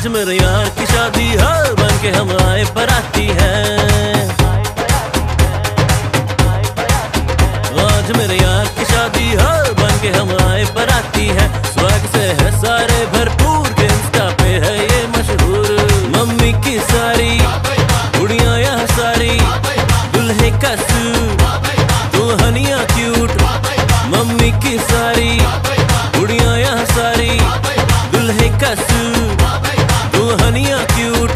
आज मेरे यार की शादी है, बन के हम आए बराती हैं। आज मेरे यार की शादी है, बन के हम आए बराती हैं। स्वैग से है सारे भरपूर, इंस्टा पे है ये मशहूर। मम्मी की सारी कुड़ियां यहाँ सारी, दुल्हे का सूट दुल्हनिया क्यूट। मम्मी की सारी कुड़ियां यहाँ सारी, दुल्हे का सूट दुल्हनिया क्यूट।